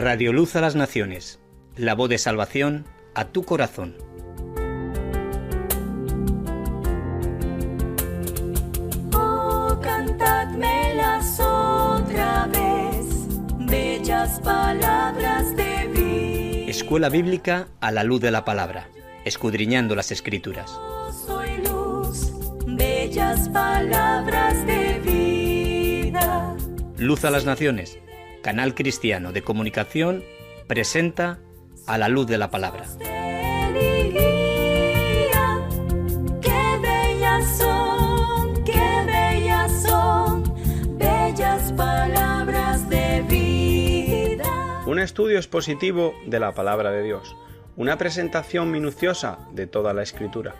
Radio Luz a las Naciones, la voz de salvación a tu corazón. Oh, cantadmelas otra vez, bellas palabras de vida. Escuela Bíblica a la luz de la palabra, escudriñando las Escrituras. Yo soy luz, bellas palabras de vida. Luz a las Naciones, canal cristiano de comunicación, presenta A la luz de la palabra. Qué bellas son, bellas palabras de vida. Un estudio expositivo de la palabra de Dios, una presentación minuciosa de toda la Escritura,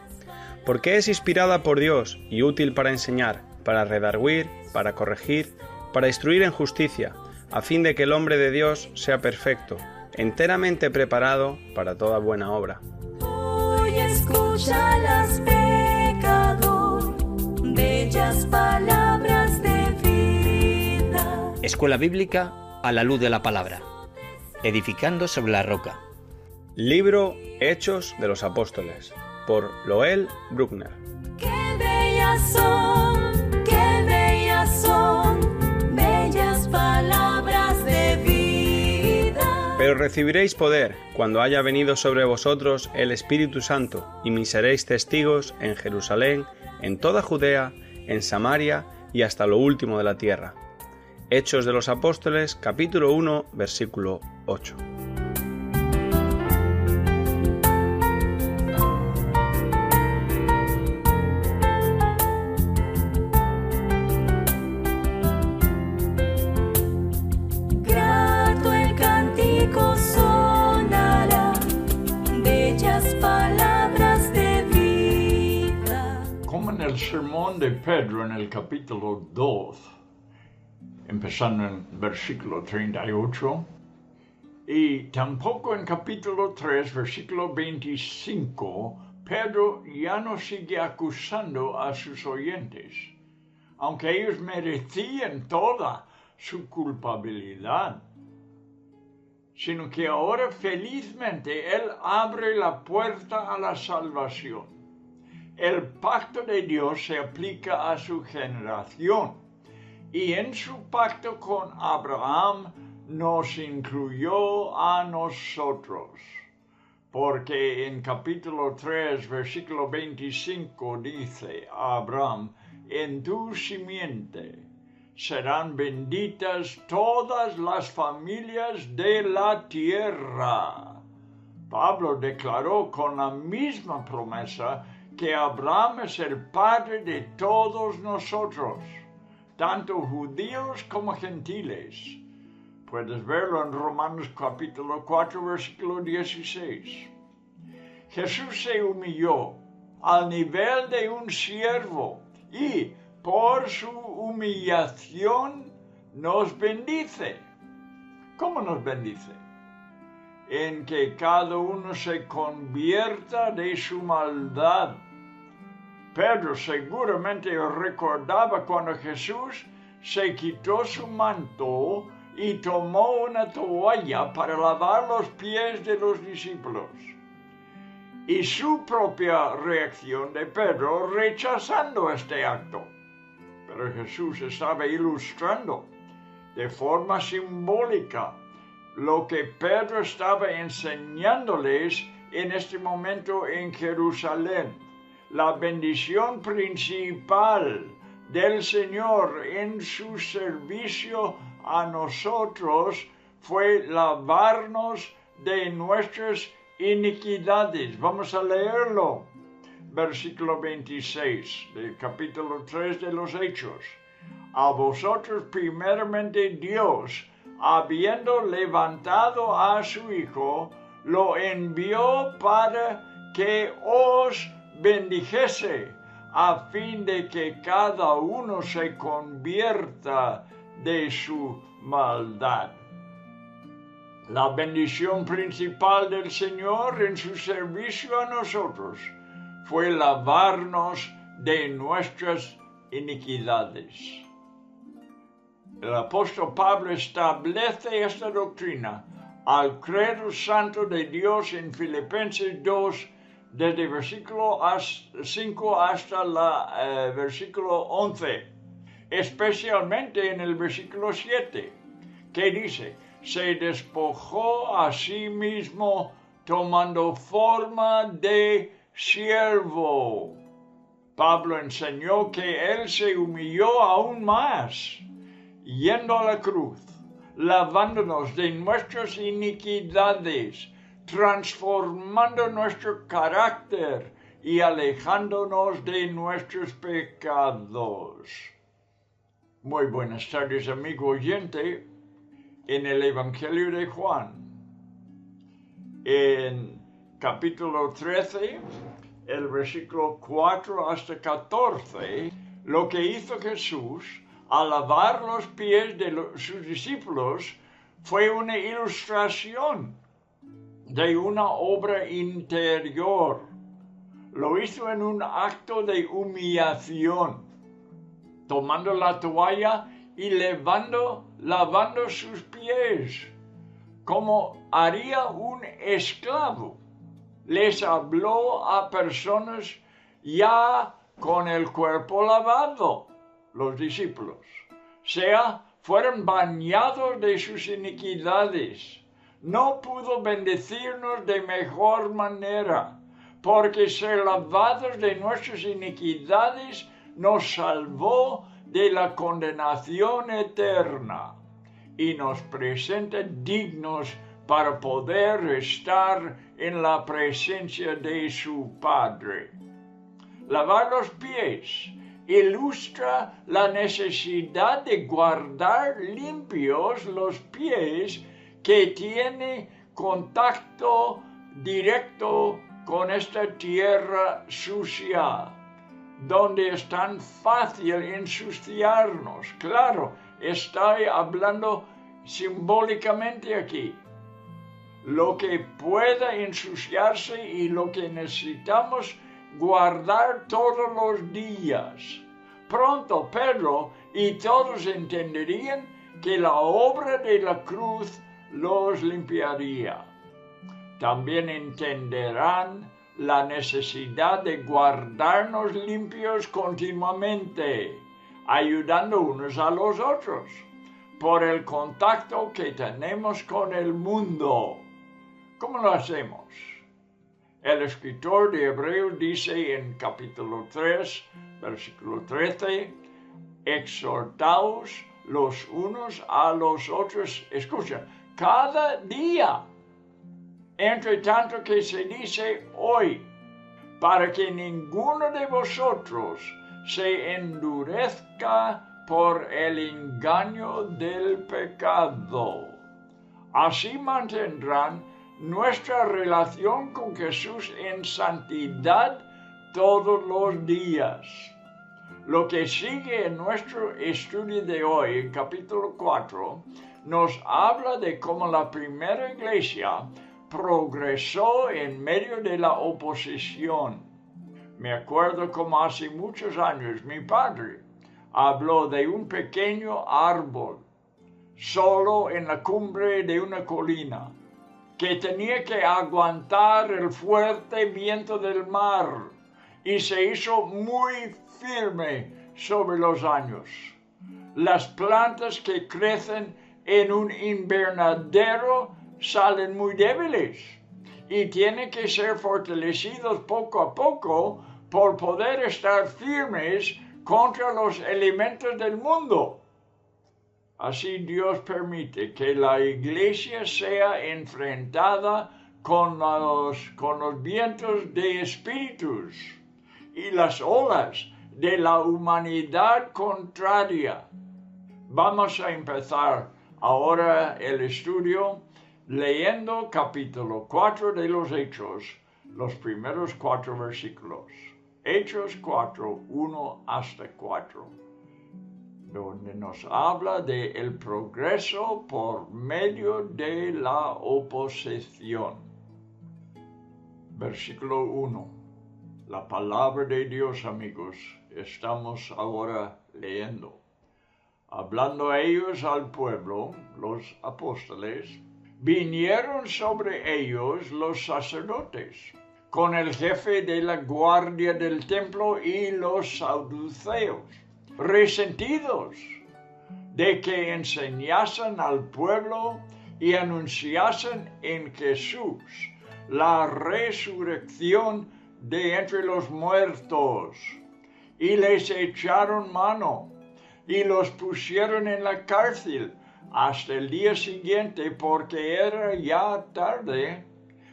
porque es inspirada por Dios y útil para enseñar, para redarguir, para corregir, para instruir en justicia, a fin de que el hombre de Dios sea perfecto, enteramente preparado para toda buena obra. Hoy escúchalas, pecador, bellas palabras de vida. Escuela Bíblica a la luz de la palabra, edificando sobre la roca. Libro Hechos de los Apóstoles, por Loel Bruckner. Qué bellas son, bellas palabras de vida. Pero recibiréis poder cuando haya venido sobre vosotros el Espíritu Santo, y me seréis testigos en Jerusalén, en toda Judea, en Samaria y hasta lo último de la tierra. Hechos de los Apóstoles, capítulo 1, versículo 8. Grato el cántico sonará, bellas palabras de vida. Como en el sermón de Pedro en el capítulo 2, empezando en versículo 38, y tampoco en capítulo 3, versículo 25, Pedro ya no sigue acusando a sus oyentes, aunque ellos merecían toda su culpabilidad, sino que ahora felizmente Él abre la puerta a la salvación. El pacto de Dios se aplica a su generación, y en su pacto con Abraham nos incluyó a nosotros, porque en capítulo 3, versículo 25 dice a Abraham: en tu simiente serán benditas todas las familias de la tierra. Pablo declaró con la misma promesa que Abraham es el padre de todos nosotros, tanto judíos como gentiles. Puedes verlo en Romanos capítulo 4, versículo 16. Jesús se humilló al nivel de un siervo y por su humillación nos bendice. ¿Cómo nos bendice? En que cada uno se convierta de su maldad. Pedro seguramente recordaba cuando Jesús se quitó su manto y tomó una toalla para lavar los pies de los discípulos. Y su propia reacción de Pedro rechazando este acto. Pero Jesús estaba ilustrando de forma simbólica lo que Pedro estaba enseñándoles en este momento en Jerusalén. La bendición principal del Señor en su servicio a nosotros fue lavarnos de nuestras iniquidades. Vamos a leerlo. Versículo 26 del capítulo 3 de los Hechos. A vosotros primeramente Dios, habiendo levantado a su Hijo, lo envió para que os bendijese, a fin de que cada uno se convierta de su maldad. La bendición principal del Señor en su servicio a nosotros fue lavarnos de nuestras iniquidades. El apóstol Pablo establece esta doctrina al credo santo de Dios en Filipenses 2, desde versículo 5 hasta el versículo 11, especialmente en el versículo 7, que dice, se despojó a sí mismo tomando forma de siervo. Pablo enseñó que él se humilló aún más, yendo a la cruz, lavándonos de nuestras iniquidades, transformando nuestro carácter y alejándonos de nuestros pecados. Muy buenas tardes, amigo oyente. En el Evangelio de Juan, en capítulo 13, el versículo 4 hasta 14, lo que hizo Jesús al lavar los pies de sus discípulos fue una ilustración de una obra interior. Lo hizo en un acto de humillación, tomando la toalla y lavando sus pies, como haría un esclavo. Les habló a personas ya con el cuerpo lavado, los discípulos, fueron bañados de sus iniquidades. No pudo bendecirnos de mejor manera, porque ser lavados de nuestras iniquidades nos salvó de la condenación eterna y nos presenta dignos para poder estar en la presencia de su Padre. Lavar los pies ilustra la necesidad de guardar limpios los pies que tienen contacto directo con esta tierra sucia, donde es tan fácil ensuciarnos. Claro, estoy hablando simbólicamente aquí. Lo que pueda ensuciarse y lo que necesitamos guardar todos los días. Pronto Pedro y todos entenderían que la obra de la cruz los limpiaría. También entenderán la necesidad de guardarnos limpios continuamente, ayudando unos a los otros, por el contacto que tenemos con el mundo. ¿Cómo lo hacemos? El escritor de Hebreos dice en capítulo 3, versículo 13, exhortaos los unos a los otros, escucha, cada día, entre tanto que se dice hoy, para que ninguno de vosotros se endurezca por el engaño del pecado. Así mantendrán nuestra relación con Jesús en santidad todos los días. Lo que sigue en nuestro estudio de hoy, en capítulo 4, nos habla de cómo la primera iglesia progresó en medio de la oposición. Me acuerdo como hace muchos años mi padre habló de un pequeño árbol solo en la cumbre de una colina que tenía que aguantar el fuerte viento del mar y se hizo muy firme sobre los años. Las plantas que crecen en un invernadero salen muy débiles y tienen que ser fortalecidos poco a poco por poder estar firmes contra los elementos del mundo. Así Dios permite que la iglesia sea enfrentada con los vientos de espíritus y las olas de la humanidad contraria. Vamos a empezar ahora el estudio leyendo capítulo 4 de los Hechos, los primeros 4 versículos. Hechos 4, 1 hasta 4, donde nos habla del progreso por medio de la oposición. Versículo 1. La palabra de Dios, amigos, estamos ahora leyendo. Hablando a ellos al pueblo, los apóstoles, vinieron sobre ellos los sacerdotes, con el jefe de la guardia del templo y los saduceos, resentidos de que enseñasen al pueblo y anunciasen en Jesús la resurrección de entre los muertos, y les echaron mano y los pusieron en la cárcel hasta el día siguiente, porque era ya tarde.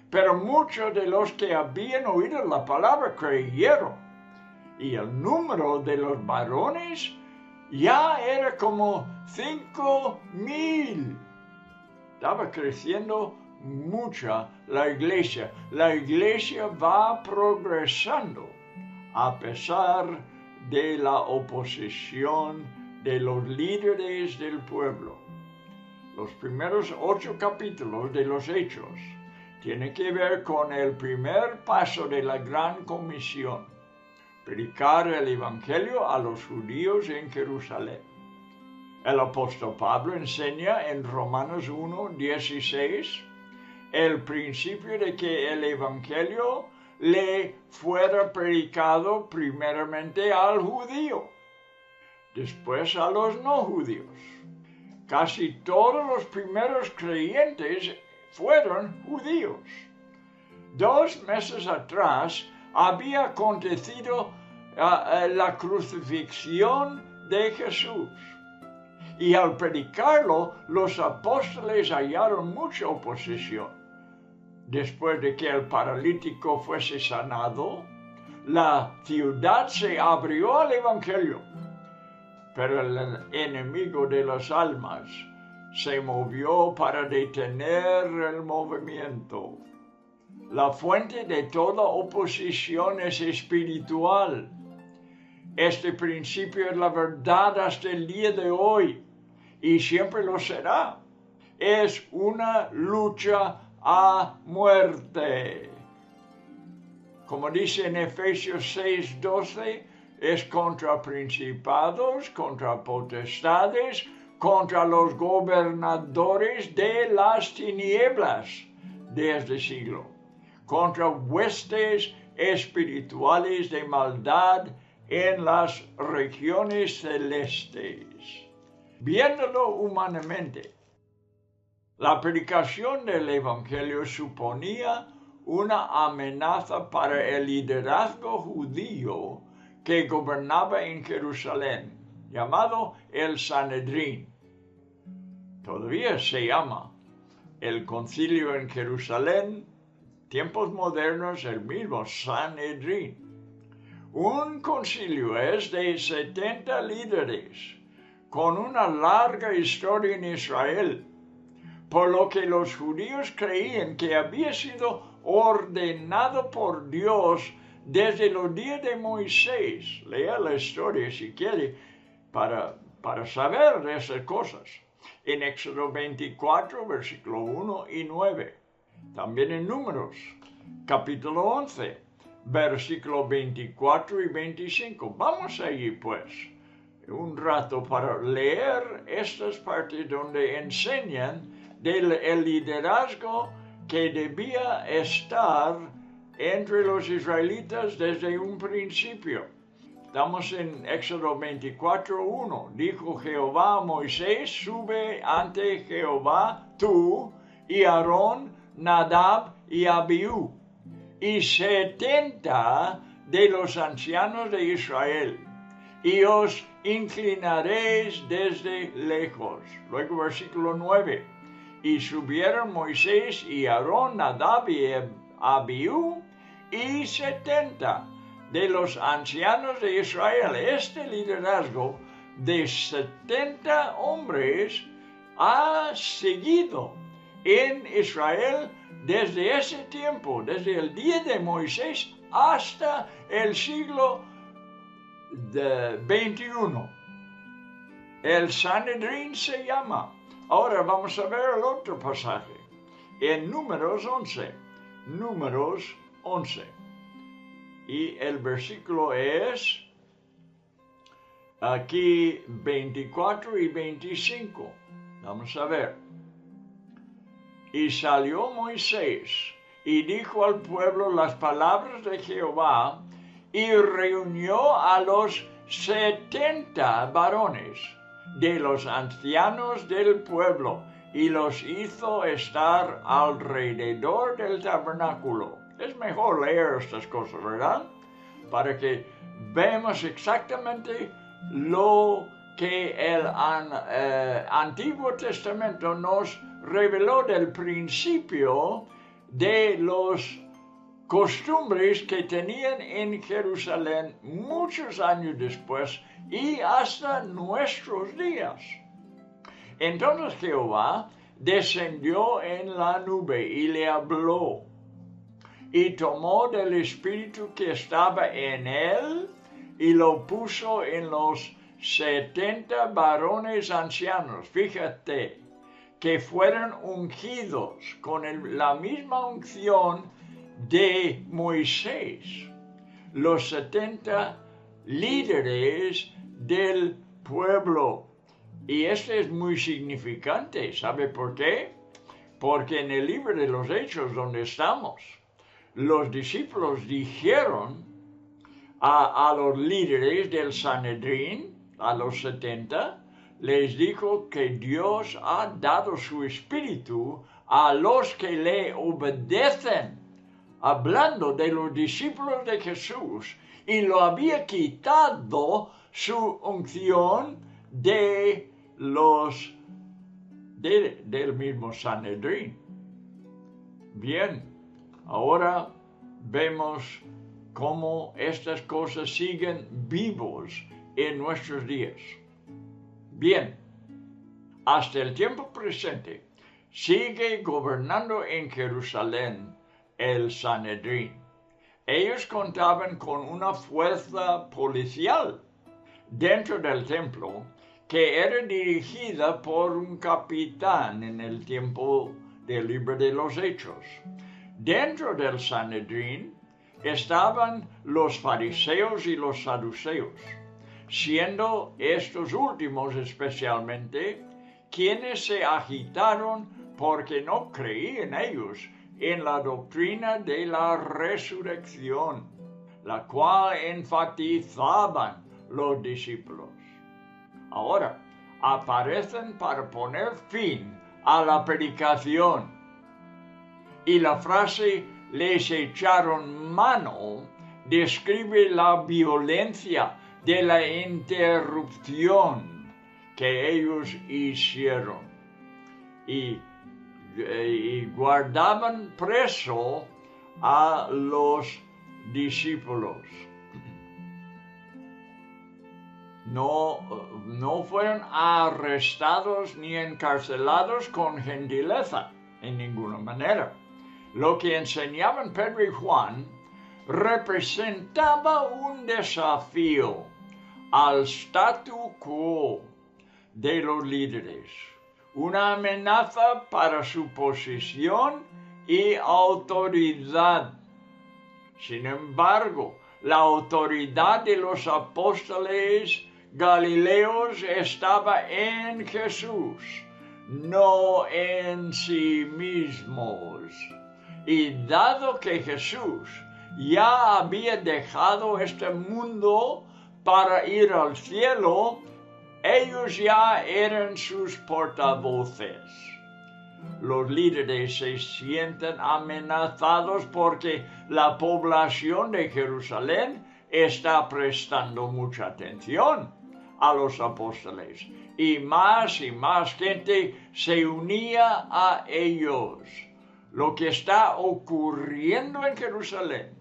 Pero muchos de los que habían oído la palabra creyeron, y el número de los varones ya era como 5,000. Estaba creciendo mucha la iglesia. La iglesia va progresando a pesar de la oposición de los líderes del pueblo. Los primeros 8 capítulos de los Hechos tienen que ver con el primer paso de la gran comisión: predicar el evangelio a los judíos en Jerusalén. El apóstol Pablo enseña en Romanos 1:16 el principio de que el evangelio le fuera predicado primeramente al judío, después a los no judíos. Casi todos los primeros creyentes fueron judíos. 2 meses atrás había acontecido la crucifixión de Jesús, y al predicarlo los apóstoles hallaron mucha oposición. Después de que el paralítico fuese sanado, la ciudad se abrió al evangelio, pero el enemigo de las almas se movió para detener el movimiento. La fuente de toda oposición es espiritual. Este principio es la verdad hasta el día de hoy y siempre lo será. Es una lucha a muerte. Como dice en Efesios 6:12, es contra principados, contra potestades, contra los gobernadores de las tinieblas de este siglo, contra huestes espirituales de maldad en las regiones celestes. Viéndolo humanamente, la predicación del evangelio suponía una amenaza para el liderazgo judío que gobernaba en Jerusalén, llamado el Sanedrín. Todavía se llama el concilio en Jerusalén, tiempos modernos el mismo Sanedrín. Un concilio es de 70 líderes, con una larga historia en Israel, por lo que los judíos creían que había sido ordenado por Dios desde los días de Moisés. Lea la historia si quiere para saber de esas cosas. En Éxodo 24, versículo 1 y 9. También en Números, capítulo 11, versículo 24 y 25. Vamos allí pues un rato para leer estas partes donde enseñan del liderazgo que debía estar entre los israelitas desde un principio. Estamos en Éxodo 24:1. Dijo Jehová a Moisés: sube ante Jehová tú y Aarón, Nadab y Abiú, y 70 de los ancianos de Israel, y os inclinaréis desde lejos. Luego versículo 9. Y subieron Moisés y Aarón, Nadab y Abiú, y 70 de los ancianos de Israel. Este liderazgo de 70 hombres ha seguido en Israel desde ese tiempo, desde el día de Moisés hasta el siglo XXI. El Sanedrín se llama. Ahora vamos a ver el otro pasaje. En Números 11. Números 11. Y el versículo es aquí 24 y 25. Vamos a ver. Y salió Moisés y dijo al pueblo las palabras de Jehová y reunió a los 70 varones de los ancianos del pueblo y los hizo estar alrededor del tabernáculo. Es mejor leer estas cosas, ¿verdad? Para que veamos exactamente lo que el Antiguo Testamento nos reveló del principio de los costumbres que tenían en Jerusalén muchos años después y hasta nuestros días. Entonces Jehová descendió en la nube y le habló, y tomó del espíritu que estaba en él y lo puso en los 70 varones ancianos. Fíjate que fueron ungidos con la misma unción de Moisés, los 70 líderes del pueblo. Y esto es muy significante. ¿Sabe por qué? Porque en el libro de los Hechos donde estamos, los discípulos dijeron a los líderes del Sanedrín, a los 70, les dijo que Dios ha dado su espíritu a los que le obedecen, hablando de los discípulos de Jesús, y lo había quitado su unción de del mismo Sanedrín. Bien, ahora vemos cómo estas cosas siguen vivos en nuestros días. Bien, hasta el tiempo presente sigue gobernando en Jerusalén el Sanedrín. Ellos contaban con una fuerza policial dentro del templo que era dirigida por un capitán en el tiempo del libro de los Hechos. Dentro del Sanedrín estaban los fariseos y los saduceos, siendo estos últimos especialmente quienes se agitaron porque no creían ellos en la doctrina de la resurrección, la cual enfatizaban los discípulos. Ahora aparecen para poner fin a la predicación, y la frase "les echaron mano" describe la violencia de la interrupción que ellos hicieron, y guardaban preso a los discípulos. No fueron arrestados ni encarcelados con gentileza, en ninguna manera. Lo que enseñaban Pedro y Juan representaba un desafío al statu quo de los líderes, una amenaza para su posición y autoridad. Sin embargo, la autoridad de los apóstoles galileos estaba en Jesús, no en sí mismos. Y dado que Jesús ya había dejado este mundo para ir al cielo, ellos ya eran sus portavoces. Los líderes se sienten amenazados porque la población de Jerusalén está prestando mucha atención a los apóstoles, y más gente se unía a ellos. Lo que está ocurriendo en Jerusalén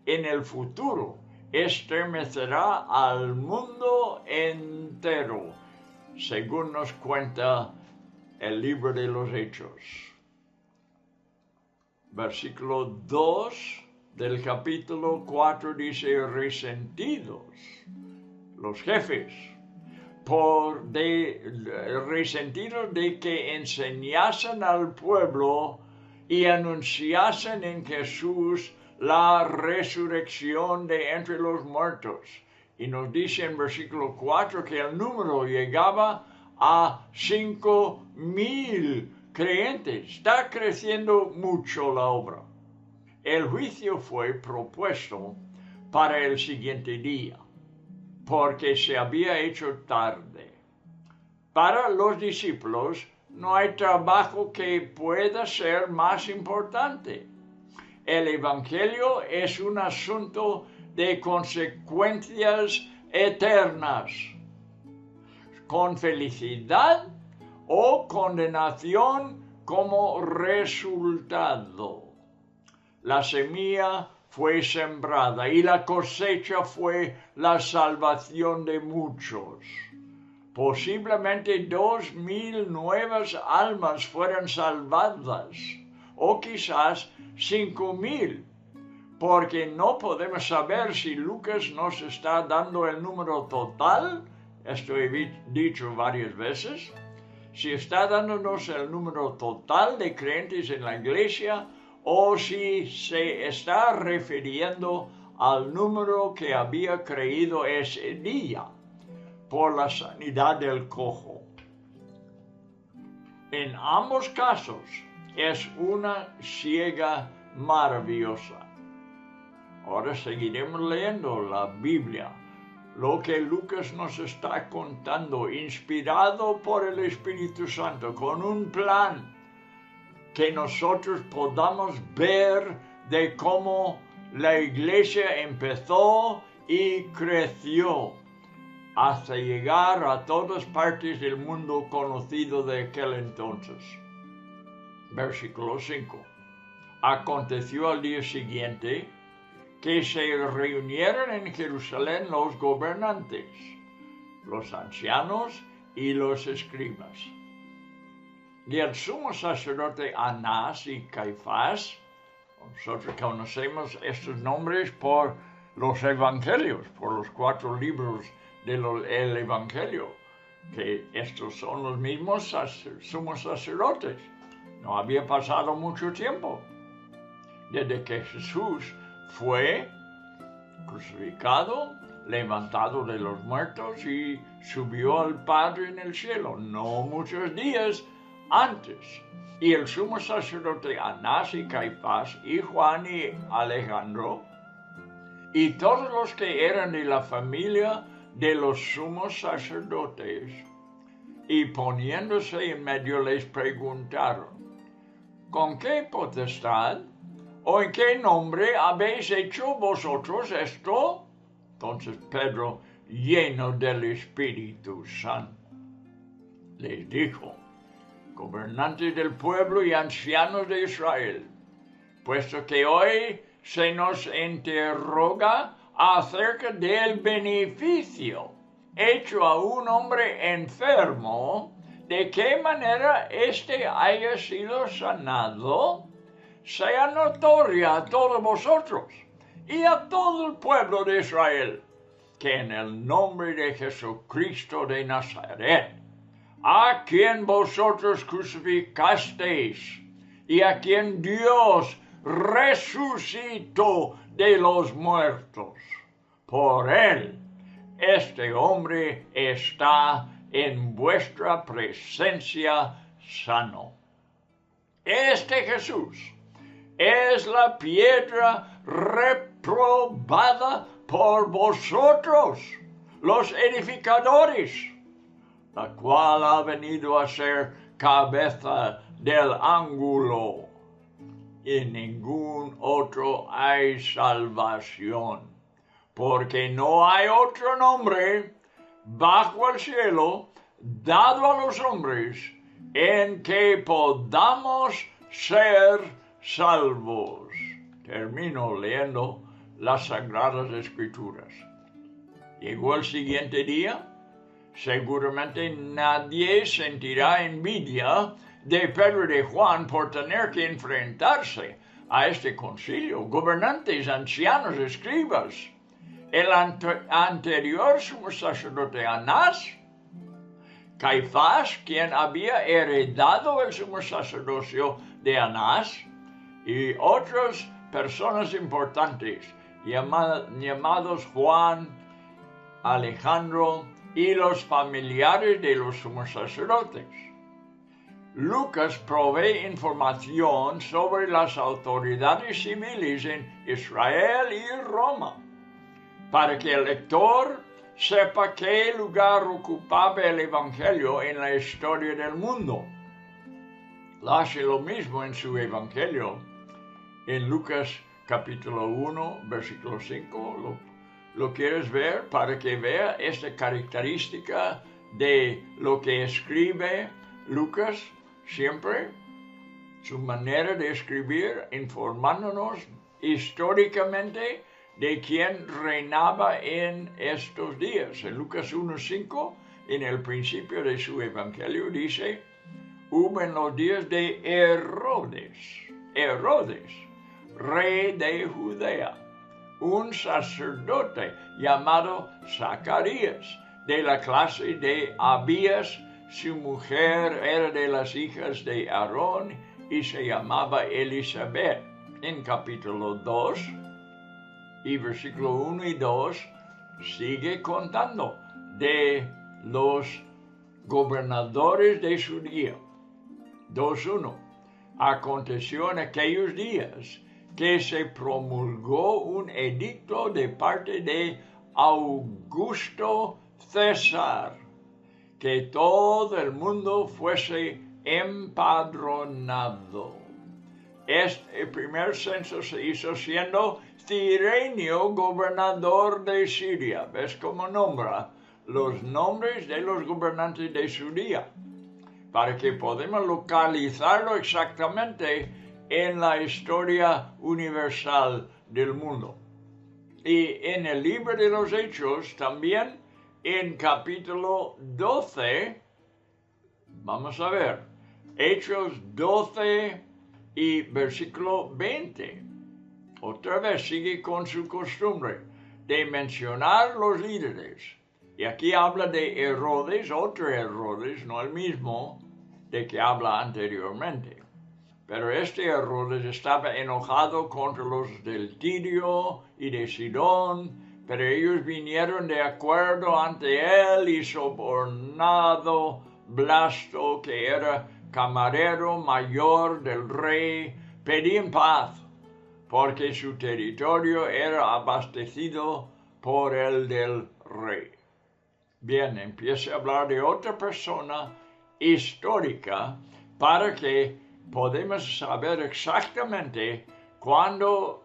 en el futuro estremecerá al mundo entero, según nos cuenta el libro de los Hechos. Versículo 2 del capítulo 4 dice: resentidos los jefes, resentidos de que enseñasen al pueblo y anunciasen en Jesús la resurrección de entre los muertos. Y nos dice en versículo 4 que el número llegaba a 5,000 creyentes, está creciendo mucho la obra. El juicio fue propuesto para el siguiente día, porque se había hecho tarde. Para los discípulos no hay trabajo que pueda ser más importante. El Evangelio es un asunto de consecuencias eternas, con felicidad o condenación como resultado. La semilla fue sembrada y la cosecha fue la salvación de muchos. Posiblemente 2,000 nuevas almas fueron salvadas, o quizás 5,000, porque no podemos saber si Lucas nos está dando el número total, esto he dicho varias veces, si está dándonos el número total de creyentes en la iglesia, o si se está refiriendo al número que había creído ese día por la sanidad del cojo. En ambos casos es una siega maravillosa. Ahora seguiremos leyendo la Biblia, lo que Lucas nos está contando, inspirado por el Espíritu Santo, con un plan que nosotros podamos ver de cómo la iglesia empezó y creció hasta llegar a todas partes del mundo conocido de aquel entonces. Versículo 5. Aconteció al día siguiente que se reunieron en Jerusalén los gobernantes, los ancianos y los escribas. Y el sumo sacerdote Anás y Caifás, nosotros conocemos estos nombres por los evangelios, por los 4 libros del evangelio, que estos son los mismos sumos sacerdotes. No había pasado mucho tiempo desde que Jesús fue crucificado, levantado de los muertos y subió al Padre en el cielo, no muchos días antes. Y el sumo sacerdote Anás y Caifás y Juan y Alejandro y todos los que eran de la familia de los sumos sacerdotes, y poniéndose en medio les preguntaron: ¿con qué potestad o en qué nombre habéis hecho vosotros esto? Entonces Pedro, lleno del Espíritu Santo, les dijo: gobernantes del pueblo y ancianos de Israel, puesto que hoy se nos interroga acerca del beneficio hecho a un hombre enfermo, de qué manera éste haya sido sanado, sea notoria a todos vosotros y a todo el pueblo de Israel, que en el nombre de Jesucristo de Nazaret, a quien vosotros crucificasteis y a quien Dios resucitó de los muertos, por él, este hombre está en vuestra presencia sano. Este Jesús es la piedra reprobada por vosotros, los edificadores, la cual ha venido a ser cabeza del ángulo. En ningún otro hay salvación, porque no hay otro nombre bajo el cielo dado a los hombres en que podamos ser salvos. Termino leyendo las Sagradas Escrituras. Llegó el siguiente día. Seguramente nadie sentirá envidia de Pedro y de Juan por tener que enfrentarse a este concilio. Gobernantes, ancianos, escribas. El anterior sumo sacerdote Anás, Caifás, quien había heredado el sumo sacerdocio de Anás, y otras personas importantes llamados Juan, Alejandro y los familiares de los sumos sacerdotes. Lucas provee información sobre las autoridades civiles en Israel y Roma, para que el lector sepa qué lugar ocupaba el Evangelio en la historia del mundo. Hace lo mismo en su Evangelio. En Lucas capítulo 1, versículo 5, ¿lo quieres ver? Para que vea esta característica de lo que escribe Lucas siempre, su manera de escribir, informándonos históricamente de quién reinaba en estos días. En Lucas 1:5, en el principio de su Evangelio, dice: hubo en los días de Herodes, rey de Judea, un sacerdote llamado Zacarías, de la clase de Abías. Su mujer era de las hijas de Aarón y se llamaba Elizabeth. En capítulo 2 y versículo 1 y 2 sigue contando de los gobernadores de su día. 2:1. Aconteció en aquellos días que se promulgó un edicto de parte de Augusto César, que todo el mundo fuese empadronado. Este primer censo se hizo siendo Cirenio gobernador de Siria. ¿Ves cómo nombra los nombres de los gobernantes de su día? Para que podamos localizarlo exactamente en la historia universal del mundo. Y en el libro de los Hechos también, en capítulo 12, vamos a ver, Hechos 12 y versículo 20. Otra vez sigue con su costumbre de mencionar los líderes. Y aquí habla de Herodes, otro Herodes, no el mismo de que habla anteriormente. Pero este Herodes estaba enojado contra los del Tirio y de Sidón, pero ellos vinieron de acuerdo ante él y sobornado Blasto, que era camarero mayor del rey, pedían paz, porque su territorio era abastecido por el del rey. Bien, empieza a hablar de otra persona histórica para que podamos saber exactamente cuándo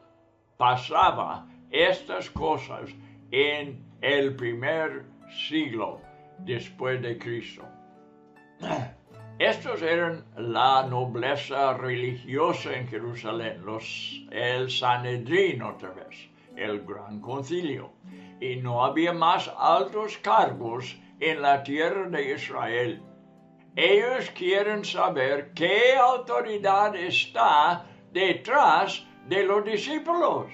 pasaba estas cosas en el primer siglo después de Cristo. Estos eran la nobleza religiosa en Jerusalén, el Sanedrín otra vez, el gran concilio. Y no había más altos cargos en la tierra de Israel. Ellos quieren saber qué autoridad está detrás de los discípulos,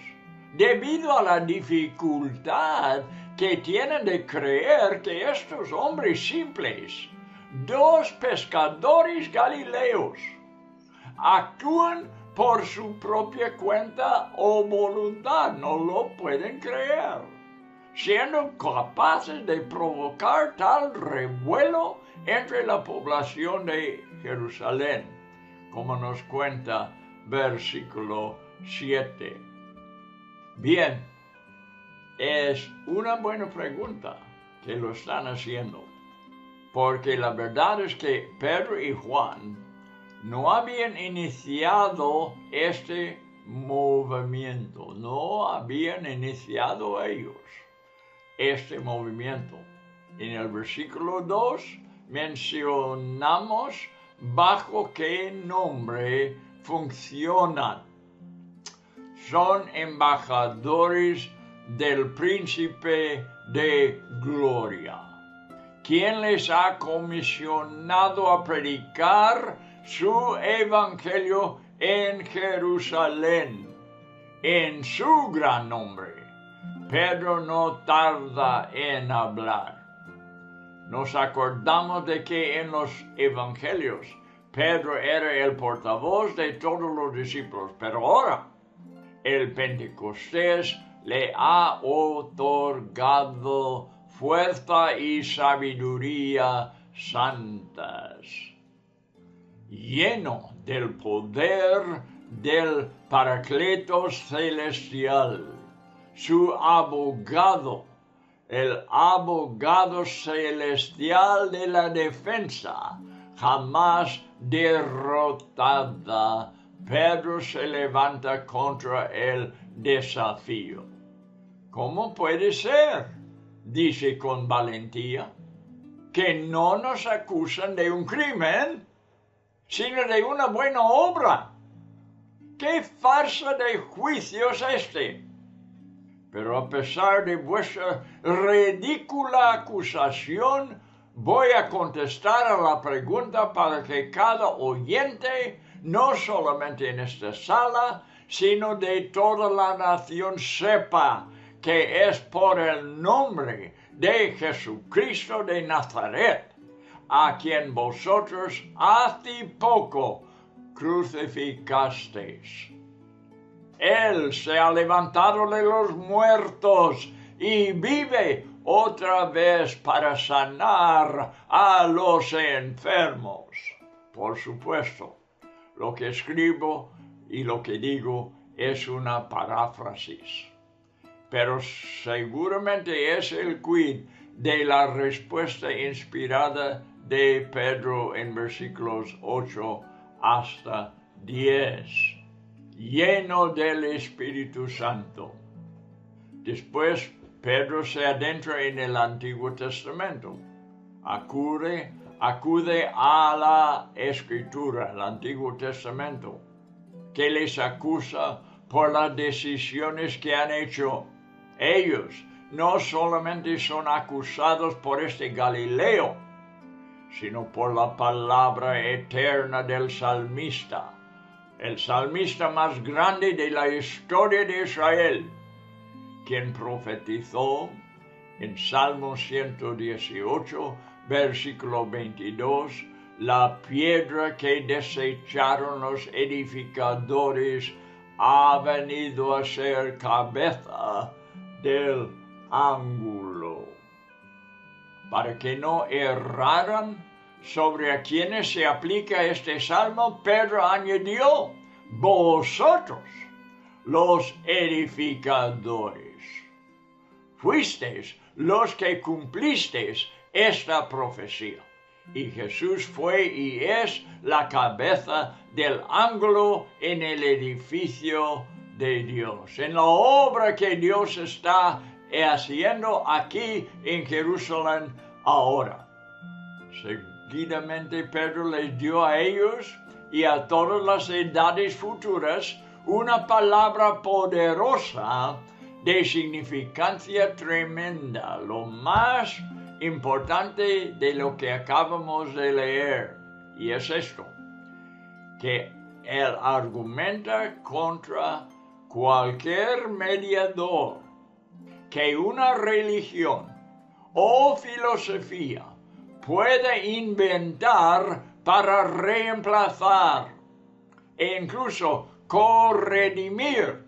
debido a la dificultad que tienen de creer que estos hombres simples, dos pescadores galileos, actúan por su propia cuenta o voluntad. No lo pueden creer, siendo capaces de provocar tal revuelo entre la población de Jerusalén, como nos cuenta versículo 7. Bien, es una buena pregunta que lo están haciendo, porque la verdad es que Pedro y Juan no habían iniciado este movimiento, no habían iniciado ellos este movimiento. En el versículo 2 mencionamos bajo qué nombre funcionan. Son embajadores del Príncipe de Gloria, quien les ha comisionado a predicar su evangelio en Jerusalén, en su gran nombre. Pedro no tarda en hablar. Nos acordamos de que en los evangelios Pedro era el portavoz de todos los discípulos, pero ahora el Pentecostés le ha otorgado fuerza y sabiduría santas. lleno del poder del Paracletos celestial, su abogado, el abogado celestial de la defensa, jamás derrotada. Pedro se levanta contra el desafío. ¿Cómo puede ser?, dice con valentía, que no nos acusan de un crimen, sino de una buena obra. ¡Qué farsa de juicio es este! Pero a pesar de vuestra ridícula acusación, voy a contestar a la pregunta para que cada oyente, no solamente en esta sala, sino de toda la nación, sepa que es por el nombre de Jesucristo de Nazaret, a quien vosotros hace poco crucificasteis. Él se ha levantado de los muertos y vive otra vez para sanar a los enfermos. Por supuesto, lo que escribo y lo que digo es una paráfrasis, pero seguramente es el quid de la respuesta inspirada de Pedro en versículos 8 hasta 10. Lleno del Espíritu Santo. Después Pedro se adentra en el Antiguo Testamento. Acude a la Escritura, el Antiguo Testamento, que les acusa por las decisiones que han hecho. Ellos no solamente son acusados por este Galileo, sino por la palabra eterna del salmista, el salmista más grande de la historia de Israel, quien profetizó en Salmo 118, versículo 22, la piedra que desecharon los edificadores ha venido a ser cabeza del ángulo. Para que no erraran sobre a quienes se aplica este salmo, Pedro añadió: vosotros, los edificadores, fuisteis los que cumplisteis esta profecía. Y Jesús fue y es la cabeza del ángulo en el edificio de Dios, en la obra que Dios está haciendo aquí en Jerusalén ahora. Seguidamente Pedro les dio a ellos y a todas las edades futuras una palabra poderosa de significancia tremenda, lo más importante de lo que acabamos de leer, y es esto, que él argumenta contra cualquier mediador que una religión o filosofía puede inventar para reemplazar e incluso corredimir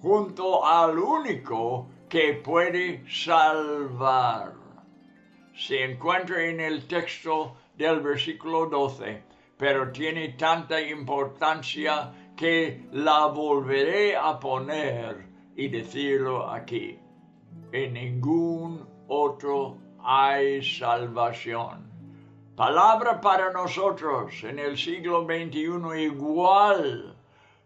junto al único que puede salvar. Se encuentra en el texto del versículo 12, pero tiene tanta importancia que la volveré a poner y decirlo aquí. En ningún otro hay salvación. Palabra para nosotros en el siglo XXI igual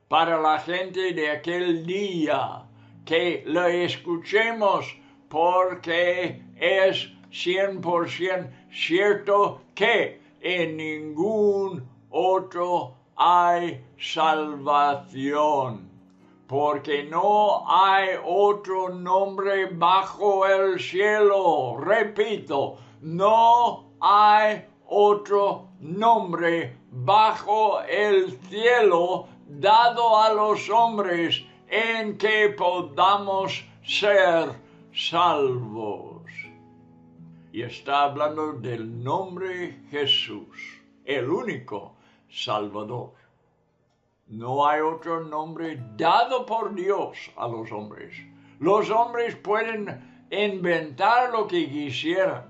para la gente de aquel día, que lo escuchemos porque es 100% cierto que en ningún otro hay salvación, porque no hay otro nombre bajo el cielo. Repito, no hay otro nombre bajo el cielo dado a los hombres en que podamos ser salvos. Y está hablando del nombre Jesús, el único Salvador. No hay otro nombre dado por Dios a los hombres. Los hombres pueden inventar lo que quisieran.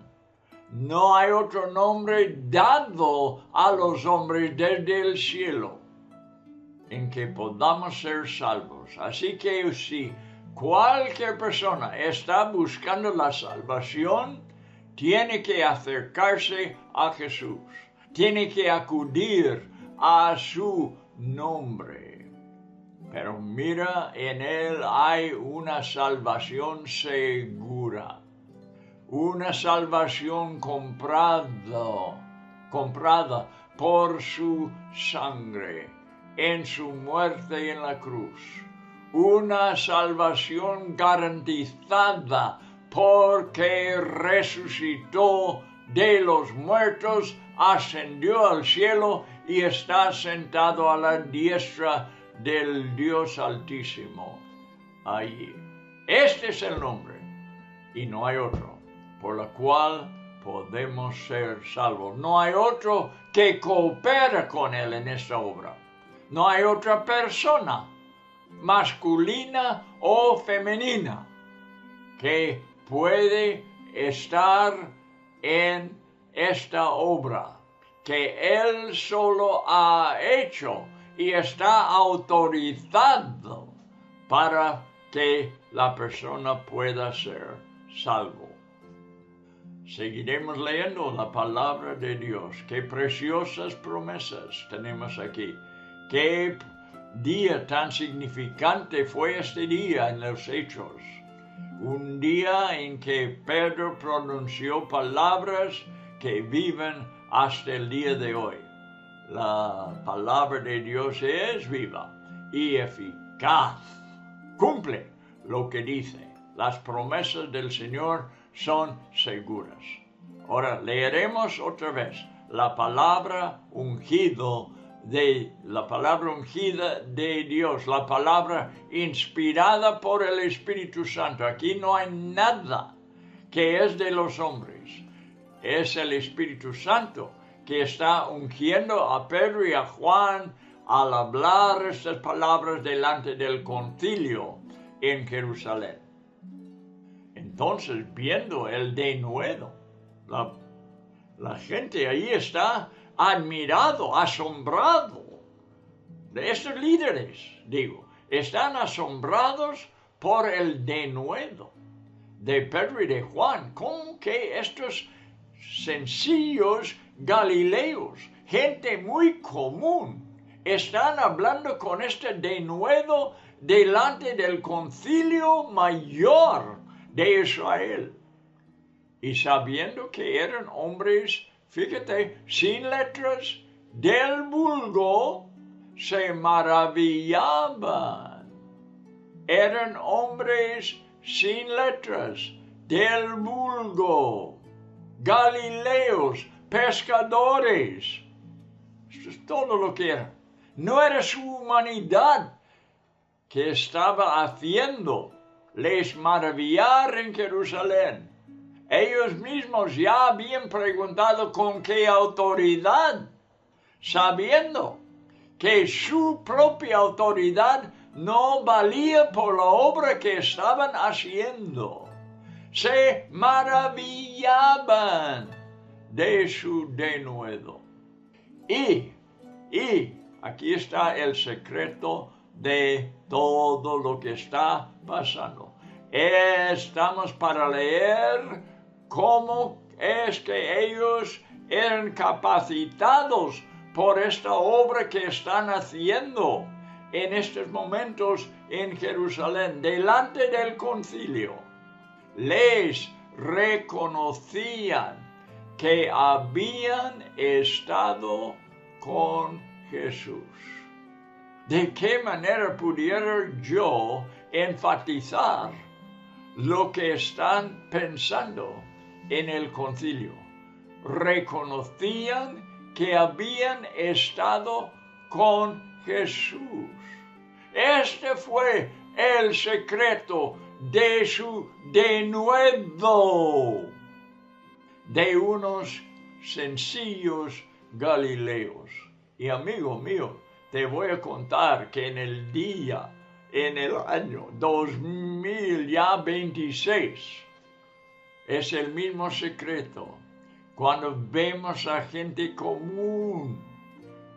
No hay otro nombre dado a los hombres desde el cielo en que podamos ser salvos. Así que si cualquier persona está buscando la salvación, tiene que acercarse a Jesús. Tiene que acudir a su nombre. Pero mira, en Él hay una salvación segura. Una salvación comprada por su sangre, en su muerte en la cruz. Una salvación garantizada porque resucitó de los muertos, ascendió al cielo y está sentado a la diestra del Dios Altísimo allí. Este es el nombre y no hay otro por la cual podemos ser salvos. No hay otro que coopera con Él en esta obra. No hay otra persona, masculina o femenina, que puede estar en esta obra que Él solo ha hecho y está autorizado para que la persona pueda ser salvo. Seguiremos leyendo la palabra de Dios. Qué preciosas promesas tenemos aquí. Qué día tan significante fue este día en los Hechos. Un día en que Pedro pronunció palabras que viven hasta el día de hoy. La palabra de Dios es viva y eficaz. Cumple lo que dice. Las promesas del Señor son seguras. Ahora leeremos otra vez la palabra ungida de Dios, la palabra inspirada por el Espíritu Santo. Aquí no hay nada que es de los hombres. Es el Espíritu Santo que está ungiendo a Pedro y a Juan al hablar estas palabras delante del concilio en Jerusalén. Entonces, viendo el denuedo, la gente ahí está admirado, asombrado. De estos líderes, están asombrados por el denuedo de Pedro y de Juan. ¿Cómo que estos sencillos galileos, gente muy común, están hablando con este denuedo delante del concilio mayor de Israel? Y sabiendo que eran hombres, fíjate, sin letras, del vulgo, se maravillaban. Eran hombres sin letras, del vulgo, galileos, pescadores. Esto es todo lo que era. No era su humanidad que estaba haciendo les maravillar en Jerusalén. Ellos mismos ya habían preguntado con qué autoridad, sabiendo que su propia autoridad no valía por la obra que estaban haciendo. Se maravillaban de su denuedo. Y aquí está el secreto de todo lo que está pasando. Estamos para leer cómo es que ellos eran capacitados por esta obra que están haciendo en estos momentos en Jerusalén, delante del concilio. Les reconocían que habían estado con Jesús. ¿De qué manera pudiera yo enfatizar lo que están pensando en el concilio? Reconocían que habían estado con Jesús. Este fue el secreto de su denuedo de unos sencillos galileos. Y amigo mío, te voy a contar que en el año 2026, es el mismo secreto cuando vemos a gente común,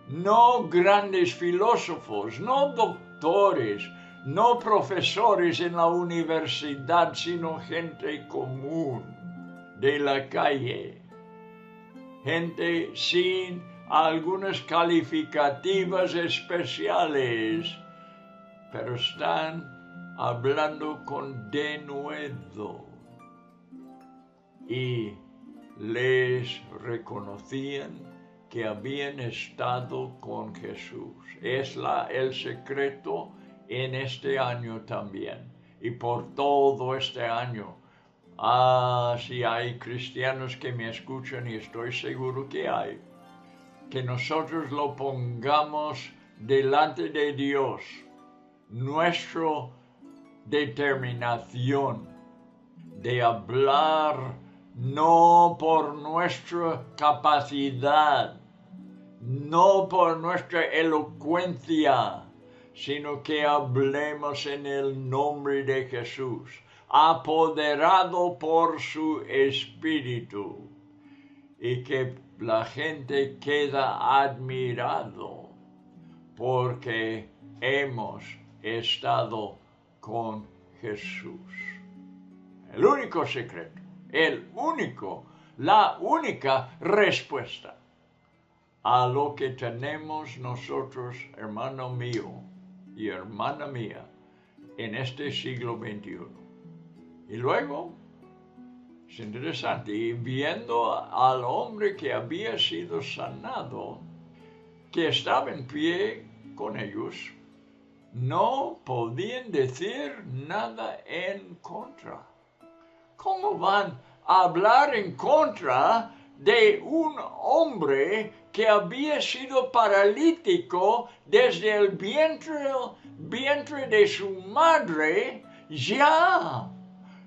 no grandes filósofos, no doctores, no profesores en la universidad, sino gente común de la calle, gente sin algunas calificativas especiales, pero están hablando con denuedo y les reconocían que habían estado con Jesús. Es el secreto en este año también y por todo este año. Si hay cristianos que me escuchan, y estoy seguro que hay, que nosotros lo pongamos delante de Dios, nuestra determinación de hablar no por nuestra capacidad, no por nuestra elocuencia, sino que hablemos en el nombre de Jesús, apoderado por su Espíritu, y que la gente queda admirado porque hemos estado con Jesús. El único secreto, la única respuesta a lo que tenemos nosotros, hermano mío y hermana mía, en este siglo XXI. Y luego, es interesante, y viendo al hombre que había sido sanado, que estaba en pie con ellos, no podían decir nada en contra. ¿Cómo van a hablar en contra de un hombre que había sido paralítico desde el vientre de su madre, ya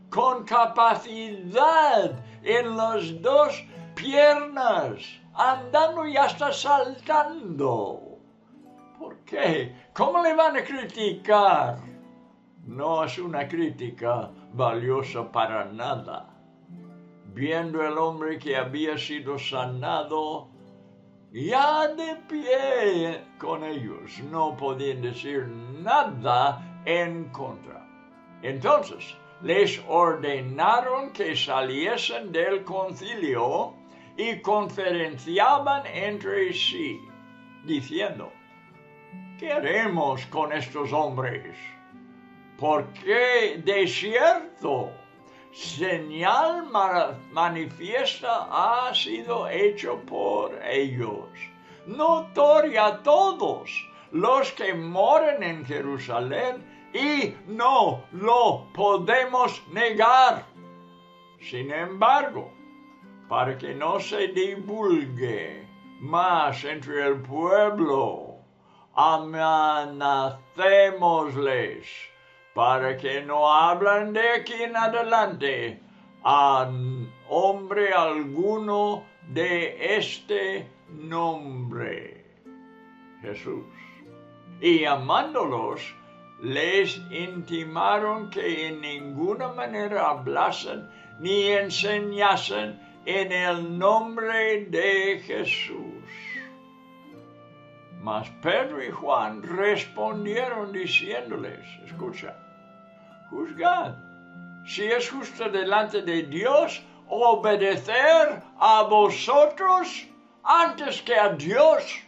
con capacidad en las dos piernas, andando y hasta saltando? ¿Por qué? ¿Cómo le van a criticar? No es una crítica valiosa para nada. Viendo el hombre que había sido sanado, ya de pie con ellos, no podían decir nada en contra. Entonces, les ordenaron que saliesen del concilio y conferenciaban entre sí, diciendo: ¿qué haremos con estos hombres? Porque de cierto, señal manifiesta ha sido hecho por ellos, notoria a todos los que moran en Jerusalén, y no lo podemos negar. Sin embargo, para que no se divulgue más entre el pueblo, amenacémosles para que no hablen de aquí en adelante a hombre alguno de este nombre, Jesús. Y llamándolos, les intimaron que en ninguna manera hablasen ni enseñasen en el nombre de Jesús. Mas Pedro y Juan respondieron diciéndoles: escucha, juzgad si es justo delante de Dios obedecer a vosotros antes que a Dios,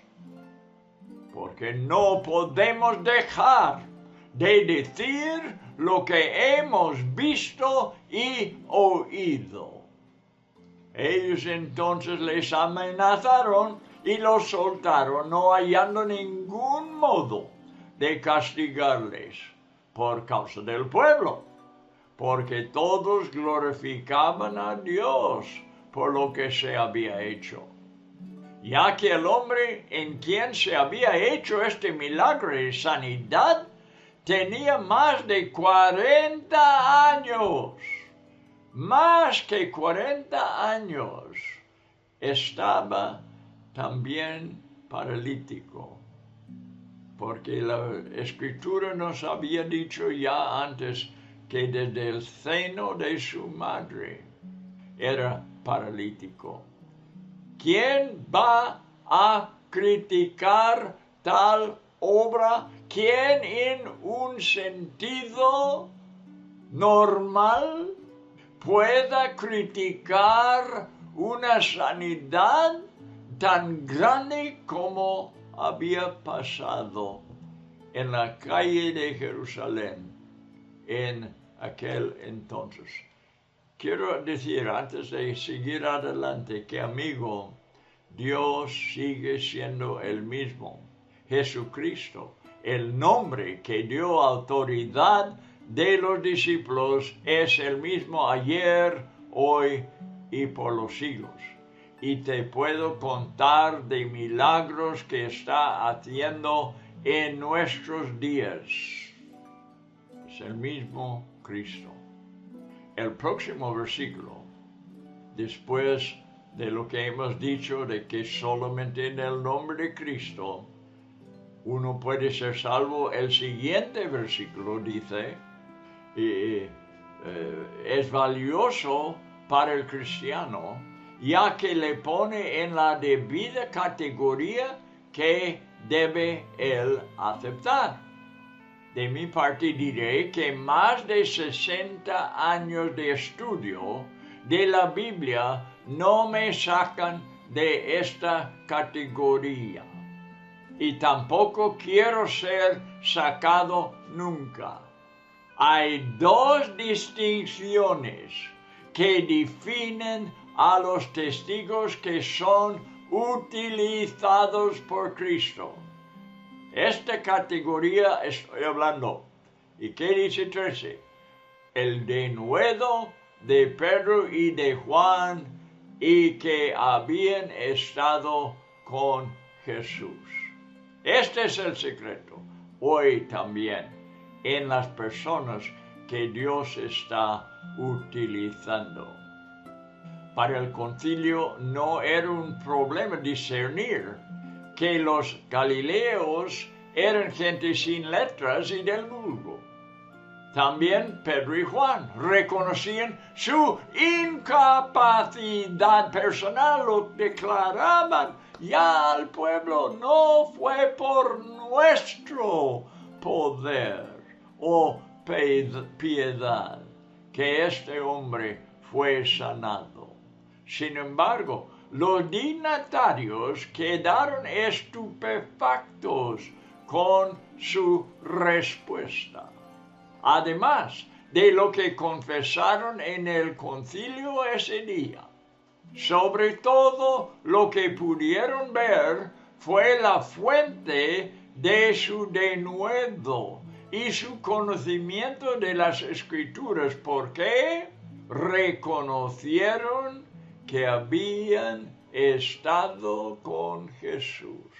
porque no podemos dejar de decir lo que hemos visto y oído. Ellos entonces les amenazaron y los soltaron, no hallando ningún modo de castigarles por causa del pueblo, porque todos glorificaban a Dios por lo que se había hecho, ya que el hombre en quien se había hecho este milagro de sanidad tenía más de 40 años, más que 40 años, estaba también paralítico, porque la Escritura nos había dicho ya antes que desde el seno de su madre era paralítico. ¿quién va a criticar tal obra? ¿Quién en un sentido normal pueda criticar una sanidad tan grande como había pasado en la calle de Jerusalén en aquel entonces? Quiero decir, antes de seguir adelante, que amigo, Dios sigue siendo el mismo. Jesucristo, el nombre que dio autoridad de los discípulos, es el mismo ayer, hoy y por los siglos. Y te puedo contar de milagros que está haciendo en nuestros días. Es el mismo Cristo. El próximo versículo, después de lo que hemos dicho de que solamente en el nombre de Cristo uno puede ser salvo, el siguiente versículo dice, es valioso para el cristiano, ya que le pone en la debida categoría que debe él aceptar. De mi parte diré que más de 60 años de estudio de la Biblia no me sacan de esta categoría. Y tampoco quiero ser sacado nunca. Hay dos distinciones que definen a los testigos que son utilizados por Cristo. Esta categoría estoy hablando. ¿Y qué dice 13? El denuedo de Pedro y de Juan y que habían estado con Jesús. Este es el secreto. Hoy también en las personas que Dios está utilizando. Para el concilio no era un problema discernir que los galileos eran gente sin letras y del vulgo. También Pedro y Juan reconocían su incapacidad personal, lo declaraban ya al pueblo: no fue por nuestro poder o piedad que este hombre fue sanado. Sin embargo, los dignatarios quedaron estupefactos con su respuesta. Además de lo que confesaron en el concilio ese día, sobre todo lo que pudieron ver fue la fuente de su denuedo y su conocimiento de las Escrituras, porque reconocieron que habían estado con Jesús.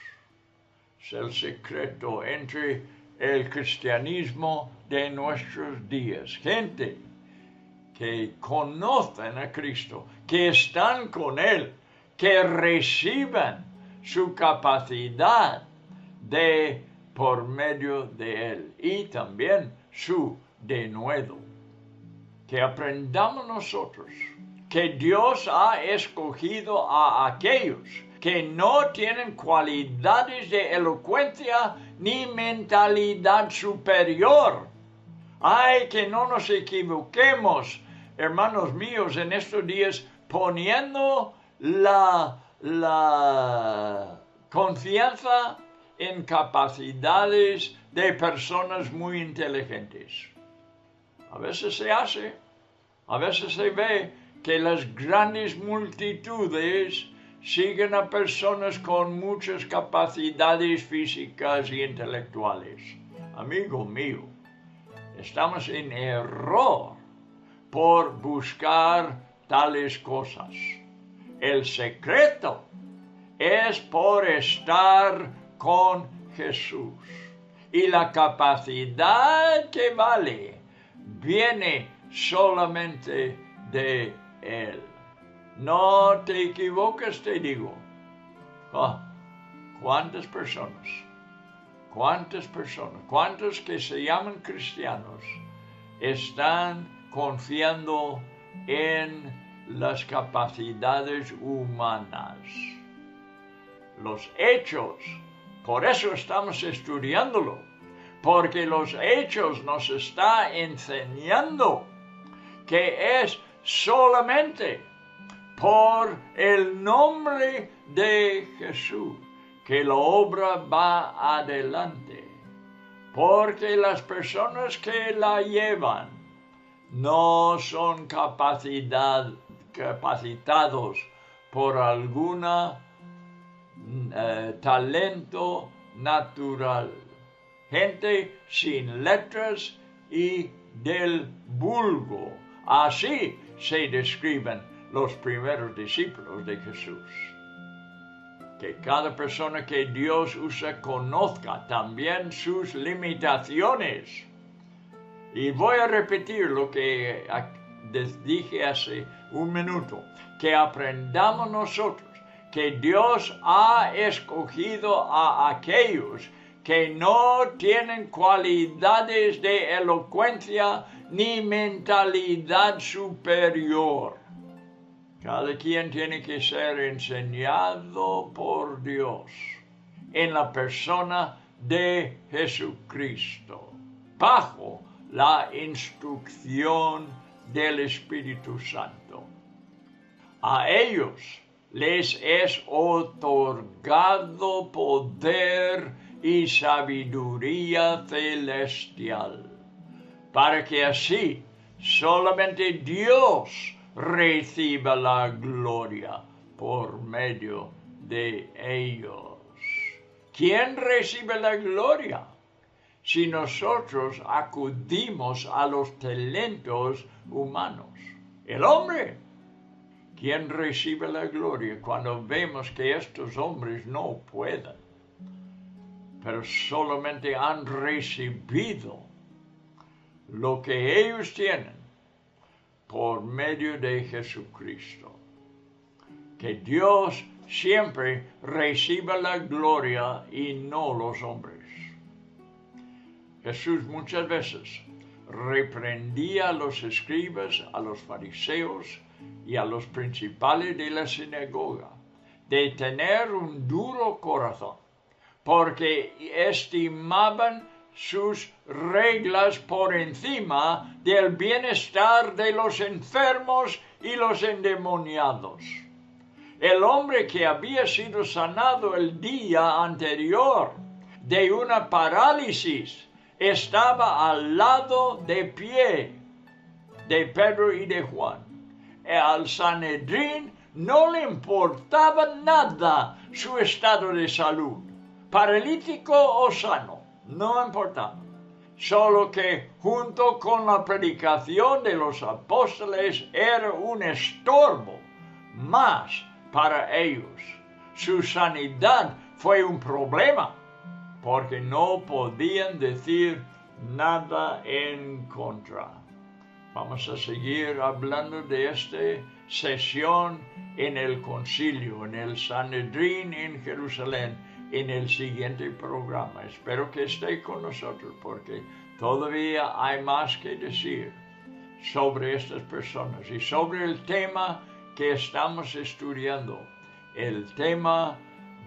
Es el secreto entre el cristianismo de nuestros días. Gente que conocen a Cristo, que están con Él, que reciben su capacidad por medio de Él y también su denuedo. Que aprendamos nosotros que Dios ha escogido a aquellos que no tienen cualidades de elocuencia ni mentalidad superior. Ay, que no nos equivoquemos, hermanos míos, en estos días poniendo la confianza en capacidades de personas muy inteligentes. A veces se hace, a veces se ve que las grandes multitudes siguen a personas con muchas capacidades físicas y intelectuales. Amigo mío, estamos en error por buscar tales cosas. El secreto es por estar con Jesús. Y la capacidad que vale viene solamente de Él. No te equivoques, te digo. ¿Cuántas personas? ¿Cuántos que se llaman cristianos están confiando en las capacidades humanas. Los hechos, por eso estamos estudiándolo, porque los hechos nos está enseñando que es solamente por el nombre de Jesús que la obra va adelante, porque las personas que la llevan no son capacitados por alguna talento natural. Gente sin letras y del vulgo. Así se describen los primeros discípulos de Jesús. Que cada persona que Dios usa conozca también sus limitaciones. Y voy a repetir lo que les dije hace un minuto, que aprendamos nosotros que Dios ha escogido a aquellos que no tienen cualidades de elocuencia ni mentalidad superior. Cada quien tiene que ser enseñado por Dios en la persona de Jesucristo, bajo la instrucción del Espíritu Santo. A ellos les es otorgado poder y sabiduría celestial, para que así solamente Dios reciba la gloria por medio de ellos. ¿Quién recibe la gloria? Si nosotros acudimos a los talentos humanos. El hombre. ¿Quién recibe la gloria cuando vemos que estos hombres no pueden, pero solamente han recibido lo que ellos tienen por medio de Jesucristo? Que Dios siempre reciba la gloria y no los hombres. Jesús muchas veces reprendía a los escribas, a los fariseos y a los principales de la sinagoga de tener un duro corazón, porque estimaban sus reglas por encima del bienestar de los enfermos y los endemoniados. El hombre que había sido sanado el día anterior de una parálisis estaba al lado de pie de Pedro y de Juan. Al Sanedrín no le importaba nada su estado de salud, paralítico o sano, no importaba. Solo que junto con la predicación de los apóstoles era un estorbo más para ellos. Su sanidad fue un problema, porque no podían decir nada en contra. Vamos a seguir hablando de esta sesión en el concilio, en el Sanedrín en Jerusalén, en el siguiente programa. Espero que esté con nosotros, porque todavía hay más que decir sobre estas personas y sobre el tema que estamos estudiando, el tema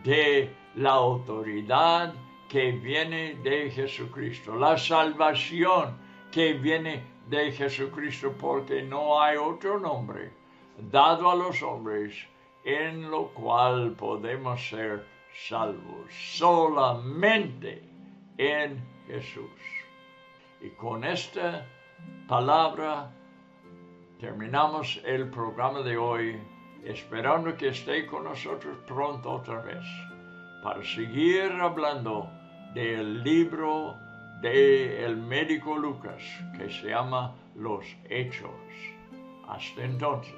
de la autoridad que viene de Jesucristo, la salvación que viene de Jesucristo, porque no hay otro nombre dado a los hombres en lo cual podemos ser salvos, solamente en Jesús. Y con esta palabra terminamos el programa de hoy, esperando que esté con nosotros pronto otra vez, para seguir hablando del libro del médico Lucas, que se llama Los Hechos. Hasta entonces.